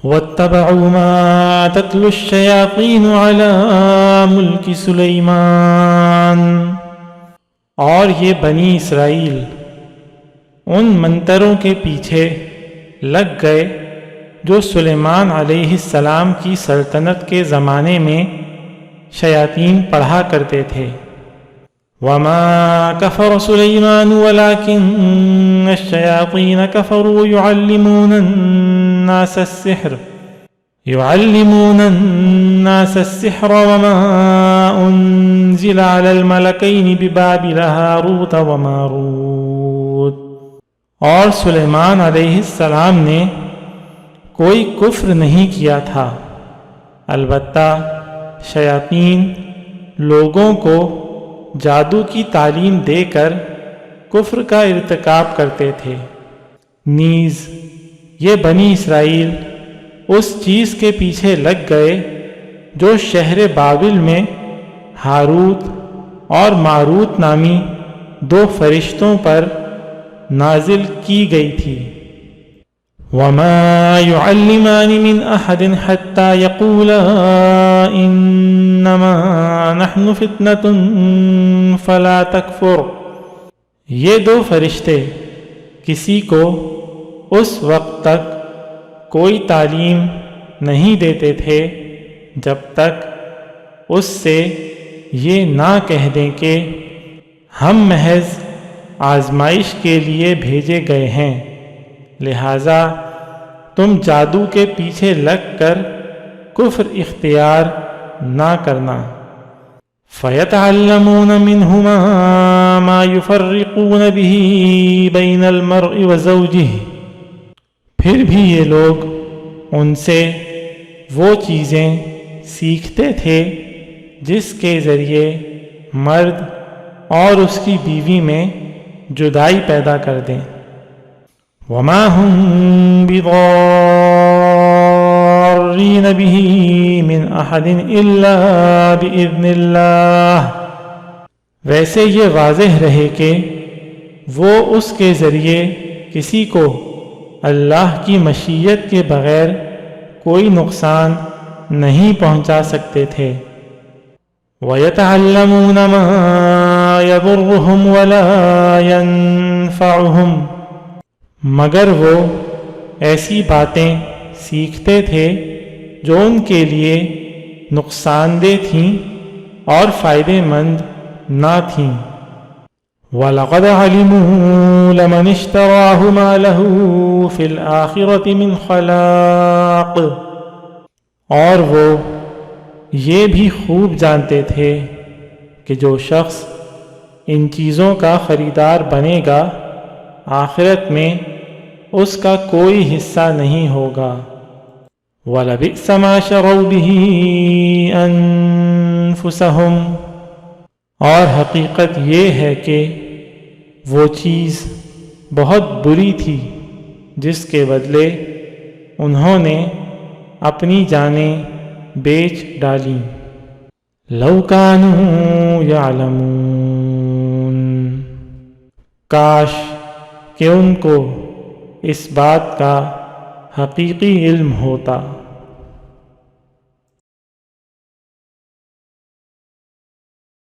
واتبعوا ما تتلو الشیاطین علی ملک سلیمان، اور یہ بنی اسرائیل ان منتروں کے پیچھے لگ گئے جو سلیمان علیہ السلام کی سلطنت کے زمانے میں شیاطین پڑھا کرتے تھے۔ وما كفر سليمان ولكن الشياطين كفروا يعلمون الناس السحر وما أنزل على الملكين ببابل هاروت وماروت، اور سلیمان علیہ السلام نے کوئی کفر نہیں کیا تھا، البتہ شیاطین لوگوں کو جادو کی تعلیم دے کر کفر کا ارتکاب کرتے تھے۔ نیز یہ بنی اسرائیل اس چیز کے پیچھے لگ گئے جو شہر بابل میں ہاروت اور ماروت نامی دو فرشتوں پر نازل کی گئی تھی۔ وَمَا يُعَلِّمَانِ مِنْ أَحَدٍ حَتَّى يَقُولَا إِنَّمَا نَحْنُ فِتْنَةٌ فَلَا تَكْفُرْ، یہ دو فرشتے کسی کو اس وقت تک کوئی تعلیم نہیں دیتے تھے جب تک اس سے یہ نہ کہہ دیں کہ ہم محض آزمائش کے لیے بھیجے گئے ہیں، لہذا تم جادو کے پیچھے لگ کر کفر اختیار نہ کرنا۔ فَيَتَعَلَّمُونَ مِنْهُمَا مَا يُفَرِّقُونَ بِهِ بَيْنَ الْمَرْءِ وَزَوْجِهِ، پھر بھی یہ لوگ ان سے وہ چیزیں سیکھتے تھے جس کے ذریعے مرد اور اس کی بیوی میں جدائی پیدا کر دیں۔ وما هم بضارين به من احد الا باذن اللہ، ویسے یہ واضح رہے کہ وہ اس کے ذریعے کسی کو اللہ کی مشیت کے بغیر کوئی نقصان نہیں پہنچا سکتے تھے۔ وَيَتَعَلَّمُونَ مَا يَضُرُّهُمْ وَلَا يَنفَعُهُمْ، مگر وہ ایسی باتیں سیکھتے تھے جو ان کے لیے نقصان دہ تھیں اور فائدہ مند نہ تھیں۔ وَلَقَدْ عَلِمُوا لَمَنِ اشْتَرَاهُ مَا لَهُ فِي الْآخِرَةِ مِنْ خَلَاقٍ، اور وہ یہ بھی خوب جانتے تھے کہ جو شخص ان چیزوں کا خریدار بنے گا آخرت میں اس کا کوئی حصہ نہیں ہوگا۔ وَلَبِئْسَ مَا شَرَوْا بِهِ أَنفُسَهُمْ، اور حقیقت یہ ہے کہ وہ چیز بہت بری تھی جس کے بدلے انہوں نے اپنی جانیں بیچ ڈالیں۔ لَوْ كَانُوا يَعْلَمُونَ، کاش کہ ان کو اس بات کا حقیقی علم ہوتا۔